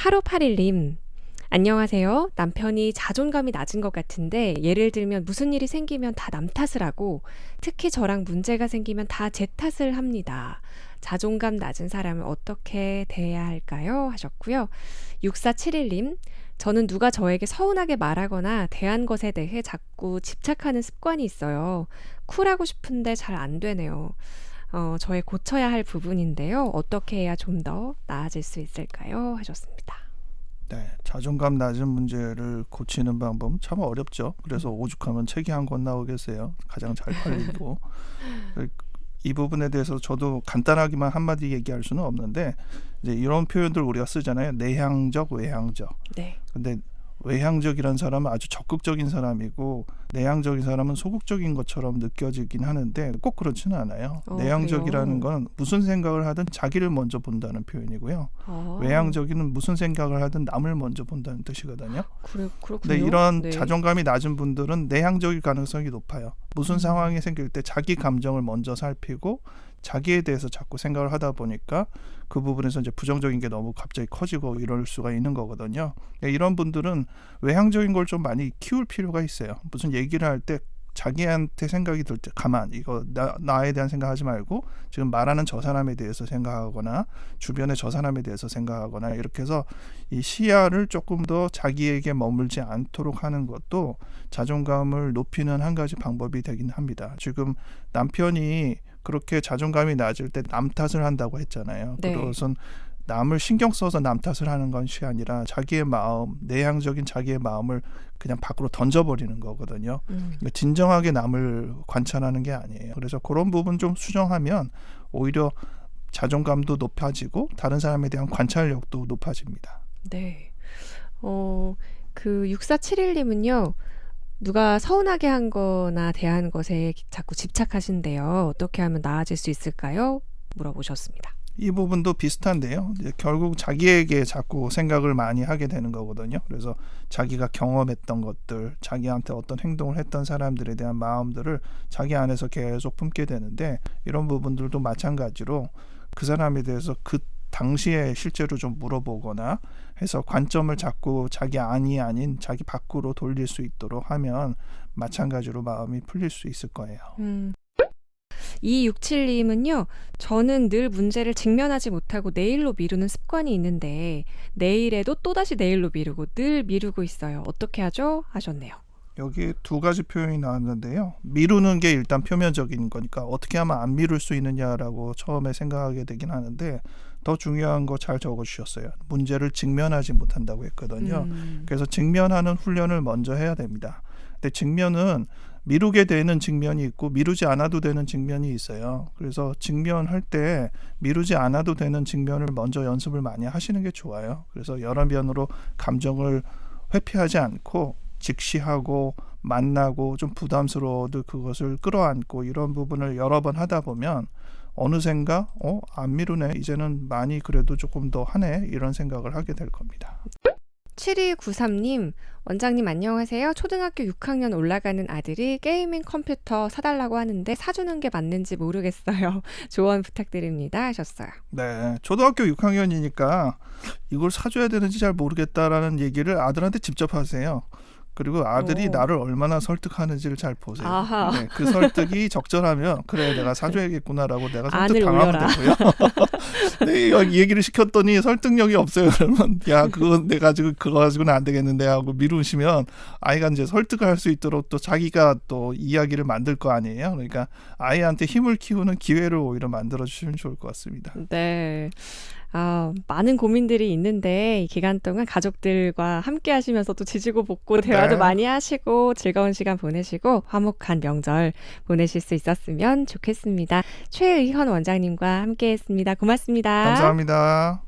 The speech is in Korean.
8581님, 안녕하세요. 남편이 자존감이 낮은 것 같은데 예를 들면 무슨 일이 생기면 다 남 탓을 하고 특히 저랑 문제가 생기면 다 제 탓을 합니다. 자존감 낮은 사람을 어떻게 대해야 할까요? 하셨고요. 6471님, 저는 누가 저에게 서운하게 말하거나 대한 것에 대해 자꾸 집착하는 습관이 있어요. 쿨하고 싶은데 잘 안 되네요. 저의 고쳐야 할 부분인데요. 어떻게 해야 좀 더 나아질 수 있을까요? 하셨습니다. 네, 자존감 낮은 문제를 고치는 방법은 참 어렵죠. 그래서 오죽하면 책이 한 권 나오겠어요. 가장 잘 팔리고. 이 부분에 대해서 저도 간단하게만 한마디 얘기할 수는 없는데 이제 이런 표현들 우리가 쓰잖아요. 내향적, 외향적. 네. 근데 외향적이라는 사람은 아주 적극적인 사람이고 내향적인 사람은 소극적인 것처럼 느껴지긴 하는데 꼭 그렇지는 않아요. 내향적이라는 그래요? 건 무슨 생각을 하든 자기를 먼저 본다는 표현이고요. 아, 외향적인 무슨 생각을 하든 남을 먼저 본다는 뜻이거든요. 그렇군요. 근데 이런 네. 자존감이 낮은 분들은 내향적일 가능성이 높아요. 무슨 상황이 생길 때 자기 감정을 먼저 살피고 자기에 대해서 자꾸 생각을 하다 보니까 그 부분에서 이제 부정적인 게 너무 갑자기 커지고 이럴 수가 있는 거거든요. 이런 분들은 외향적인 걸 좀 많이 키울 필요가 있어요. 무슨 얘기를 할 때 자기한테 생각이 들 때 가만 이거 나에 대한 생각하지 말고 지금 말하는 저 사람에 대해서 생각하거나 주변의 저 사람에 대해서 생각하거나 이렇게 해서 이 시야를 조금 더 자기에게 머물지 않도록 하는 것도 자존감을 높이는 한 가지 방법이 되긴 합니다. 지금 남편이 그렇게 자존감이 낮을 때 남 탓을 한다고 했잖아요. 네. 그것은 남을 신경 써서 남 탓을 하는 것이 아니라 자기의 마음, 내향적인 자기의 마음을 그냥 밖으로 던져버리는 거거든요. 진정하게 남을 관찰하는 게 아니에요. 그래서 그런 부분 좀 수정하면 오히려 자존감도 높아지고 다른 사람에 대한 관찰력도 높아집니다. 네. 그 6471님은요. 누가 서운하게 한 거나 대한 것에 자꾸 집착하신대요. 어떻게 하면 나아질 수 있을까요? 물어보셨습니다. 이 부분도 비슷한데요. 이제 결국 자기에게 자꾸 생각을 많이 하게 되는 거거든요. 그래서 자기가 경험했던 것들, 자기한테 어떤 행동을 했던 사람들에 대한 마음들을 자기 안에서 계속 품게 되는데 이런 부분들도 마찬가지로 그 사람에 대해서 그 당시에 실제로 좀 물어보거나 해서 관점을 자꾸 자기 안이 아닌 자기 밖으로 돌릴 수 있도록 하면 마찬가지로 마음이 풀릴 수 있을 거예요. 267님은요. 저는 늘 문제를 직면하지 못하고 내일로 미루는 습관이 있는데 내일에도 또다시 내일로 미루고 늘 미루고 있어요. 어떻게 하죠? 하셨네요. 여기 두 가지 표현이 나왔는데요. 미루는 게 일단 표면적인 거니까 어떻게 하면 안 미룰 수 있느냐라고 처음에 생각하게 되긴 하는데 더 중요한 거 잘 적어주셨어요. 문제를 직면하지 못한다고 했거든요. 그래서 직면하는 훈련을 먼저 해야 됩니다. 근데 직면은 미루게 되는 직면이 있고 미루지 않아도 되는 직면이 있어요. 그래서 직면할 때 미루지 않아도 되는 직면을 먼저 연습을 많이 하시는 게 좋아요. 그래서 여러 면으로 감정을 회피하지 않고 직시하고 만나고 좀 부담스러워도 그것을 끌어안고 이런 부분을 여러 번 하다 보면 어느샌가 안 미루네 이제는 많이 그래도 조금 더 하네 이런 생각을 하게 될 겁니다. 7293님, 원장님 안녕하세요. 초등학교 6학년 올라가는 아들이 게이밍 컴퓨터 사달라고 하는데 사주는 게 맞는지 모르겠어요. 조언 부탁드립니다. 하셨어요. 네, 초등학교 6학년이니까 이걸 사줘야 되는지 잘 모르겠다라는 얘기를 아들한테 직접 하세요. 그리고 아들이 나를 얼마나 설득하는지를 잘 보세요. 네, 그 설득이 적절하면 그래 내가 사줘야겠구나라고 내가 설득 당하면 되고요. 네, 이 얘기를 시켰더니 설득력이 없어요. 그러면 야 그거 내가 지금 그거 가지고는 안 되겠는데 하고 미루시면 아이가 이제 설득을 할 수 있도록 또 자기가 또 이야기를 만들 거 아니에요. 그러니까 아이한테 힘을 키우는 기회를 오히려 만들어 주시면 좋을 것 같습니다. 네. 많은 고민들이 있는데 이 기간 동안 가족들과 함께 하시면서 또 지지고 볶고 대화도 많이 하시고 즐거운 시간 보내시고 화목한 명절 보내실 수 있었으면 좋겠습니다. 최의현 원장님과 함께 했습니다. 고맙습니다. 감사합니다.